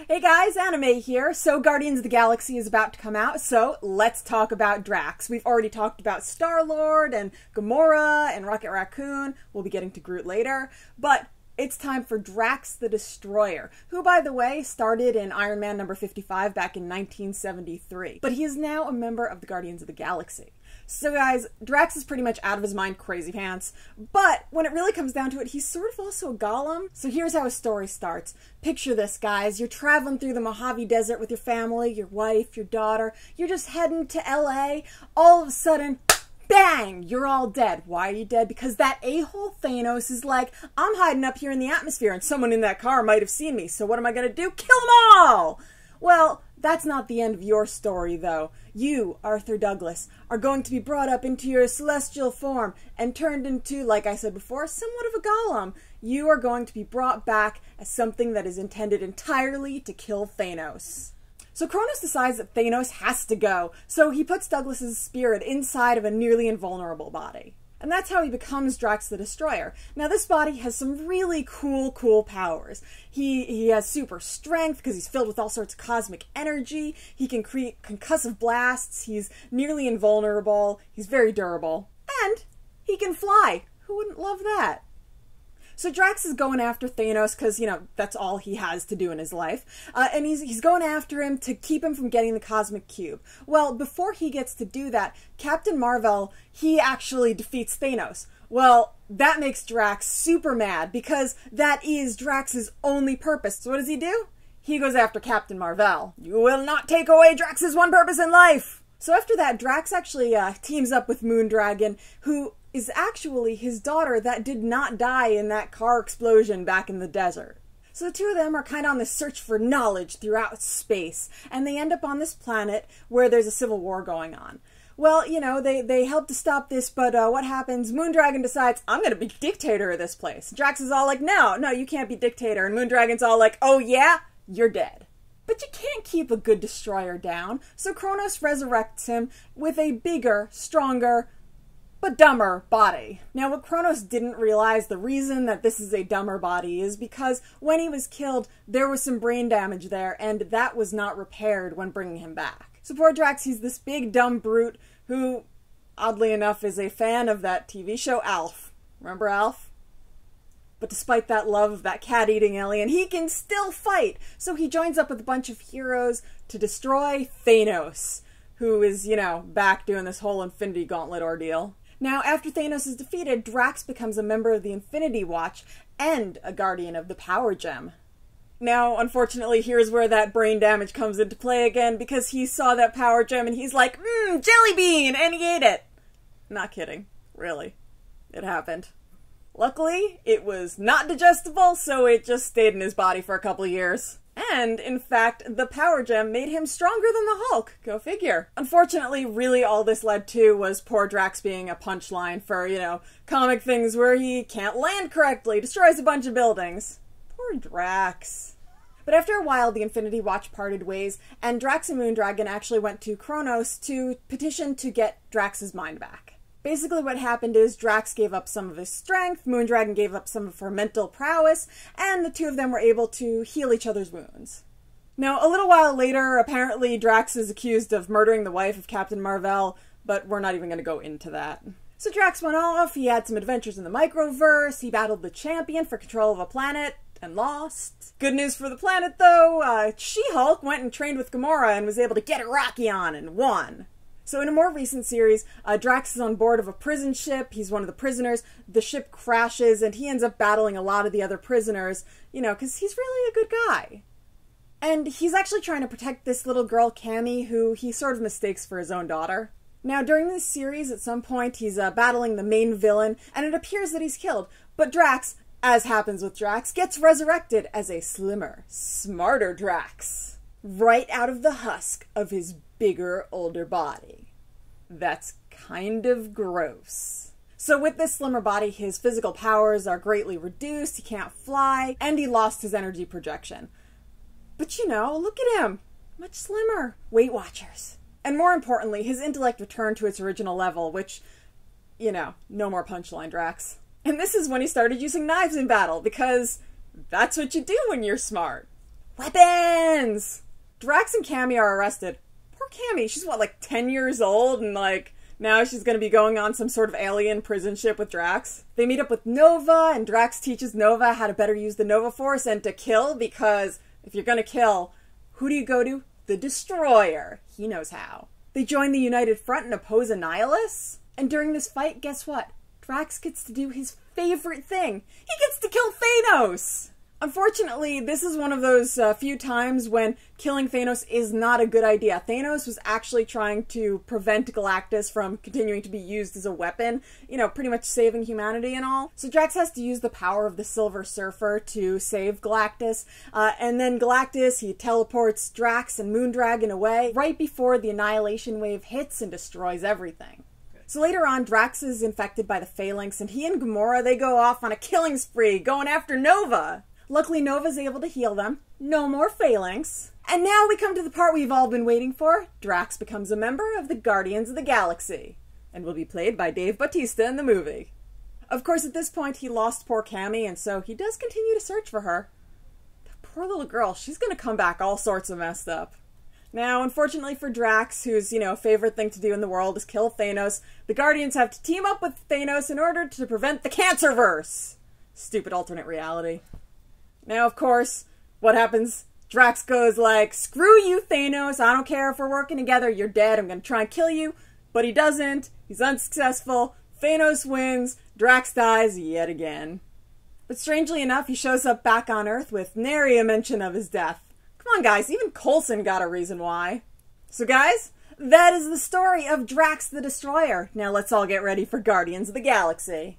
Hey guys, AnnaMay here. So Guardians of the Galaxy is about to come out, so let's talk about Drax. We've already talked about Star-Lord and Gamora and Rocket Raccoon. We'll be getting to Groot later, but it's time for Drax the Destroyer, who, by the way, started in Iron Man number 55 back in 1973. But he is now a member of the Guardians of the Galaxy. So guys, Drax is pretty much out of his mind crazy pants, but when it really comes down to it, he's sort of also a gollum. So here's how his story starts. Picture this, guys. You're traveling through the Mojave Desert with your family, your wife, your daughter. You're just heading to LA. All of a sudden, bang! You're all dead. Why are you dead? Because that a-hole Thanos is like, I'm hiding up here in the atmosphere and someone in that car might have seen me, so what am I gonna do? Kill them all! Well, that's not the end of your story, though. You, Arthur Douglas, are going to be brought up into your celestial form and turned into, like I said before, somewhat of a golem. You are going to be brought back as something that is intended entirely to kill Thanos. So Kronos decides that Thanos has to go, so he puts Douglas's spirit inside of a nearly invulnerable body. And that's how he becomes Drax the Destroyer. Now this body has some really cool powers. He has super strength because he's filled with all sorts of cosmic energy. He can create concussive blasts. He's nearly invulnerable. He's very durable. And he can fly. Who wouldn't love that? So Drax is going after Thanos because, you know, that's all he has to do in his life. And he's going after him to keep him from getting the Cosmic Cube. Well, before he gets to do that, Captain Mar-Vel, he actually defeats Thanos. Well, that makes Drax super mad because that is Drax's only purpose. So what does he do? He goes after Captain Mar-Vel. You will not take away Drax's one purpose in life! So after that, Drax actually teams up with Moondragon, who is actually his daughter that did not die in that car explosion back in the desert. So the two of them are kind of on this search for knowledge throughout space, and they end up on this planet where there's a civil war going on. Well, you know, they help to stop this, but what happens? Moondragon decides, I'm gonna be dictator of this place. Drax is all like, no, you can't be dictator, and Moondragon's all like, oh yeah? You're dead. But you can't keep a good destroyer down, so Kronos resurrects him with a bigger, stronger, but dumber body. Now what Kronos didn't realize, the reason that this is a dumber body is because when he was killed, there was some brain damage there, and that was not repaired when bringing him back. So poor Drax, he's this big dumb brute who, oddly enough, is a fan of that TV show Alf. Remember Alf? But despite that love of that cat-eating alien, he can still fight! So he joins up with a bunch of heroes to destroy Thanos, who is, you know, back doing this whole Infinity Gauntlet ordeal. Now, after Thanos is defeated, Drax becomes a member of the Infinity Watch and a guardian of the Power Gem. Now, unfortunately, here's where that brain damage comes into play again, because he saw that Power Gem and he's like, jelly bean! And he ate it! Not kidding. Really. It happened. Luckily, it was not digestible, so it just stayed in his body for a couple years. And, in fact, the Power Gem made him stronger than the Hulk. Go figure. Unfortunately, really all this led to was poor Drax being a punchline for, you know, comic things where he can't land correctly, destroys a bunch of buildings. Poor Drax. But after a while, the Infinity Watch parted ways, and Drax and Moondragon actually went to Kronos to petition to get Drax's mind back. Basically what happened is Drax gave up some of his strength, Moondragon gave up some of her mental prowess, and the two of them were able to heal each other's wounds. Now, a little while later, apparently Drax is accused of murdering the wife of Captain Mar-Vel, but we're not even going to go into that. So Drax went off, he had some adventures in the microverse, he battled the champion for control of a planet, and lost. Good news for the planet, though, She-Hulk went and trained with Gamora and was able to get a Rocky on and won. So in a more recent series, Drax is on board of a prison ship, he's one of the prisoners, the ship crashes, and he ends up battling a lot of the other prisoners, you know, because he's really a good guy. And he's actually trying to protect this little girl, Cammy, who he sort of mistakes for his own daughter. Now, during this series, at some point, he's battling the main villain, and it appears that he's killed, but Drax, as happens with Drax, gets resurrected as a slimmer, smarter Drax. Right out of the husk of his bigger, older body. That's kind of gross. So with this slimmer body, his physical powers are greatly reduced, he can't fly, and he lost his energy projection. But you know, look at him! Much slimmer. Weight Watchers. And more importantly, his intellect returned to its original level, which, you know, no more punchline, Drax. And this is when he started using knives in battle, because That's what you do when you're smart. Weapons! Drax and Cammy are arrested. Poor Cammy, she's what, like 10 years old, and like now she's gonna be going on some sort of alien prison ship with Drax. They meet up with Nova, and Drax teaches Nova how to better use the Nova Force and to kill, because if you're gonna kill, who do you go to? The Destroyer. He knows how. They join the United Front and oppose Annihilus. And during this fight, guess what? Drax gets to do his favorite thing. He gets to kill Thanos! Unfortunately, this is one of those few times when killing Thanos is not a good idea. Thanos was actually trying to prevent Galactus from continuing to be used as a weapon, you know, pretty much saving humanity and all. So Drax has to use the power of the Silver Surfer to save Galactus, and then Galactus, he teleports Drax and Moondragon away right before the Annihilation Wave hits and destroys everything. So later on, Drax is infected by the Phalanx, and he and Gamora, they go off on a killing spree, going after Nova. Luckily, Nova's able to heal them. No more Phalanx. And now we come to the part we've all been waiting for. Drax becomes a member of the Guardians of the Galaxy, and will be played by Dave Bautista in the movie. Of course, at this point, he lost poor Cammy, and so he does continue to search for her. That poor little girl, she's gonna come back all sorts of messed up. Now, unfortunately for Drax, whose, favorite thing to do in the world is kill Thanos, the Guardians have to team up with Thanos in order to prevent the Cancerverse. Stupid alternate reality. Now, of course, what happens? Drax goes like, screw you, Thanos, I don't care if we're working together, you're dead, I'm gonna try and kill you. But he doesn't, he's unsuccessful, Thanos wins, Drax dies yet again. But strangely enough, he shows up back on Earth with nary a mention of his death. Come on, guys, even Coulson got a reason why. So guys, that is the story of Drax the Destroyer. Now let's all get ready for Guardians of the Galaxy.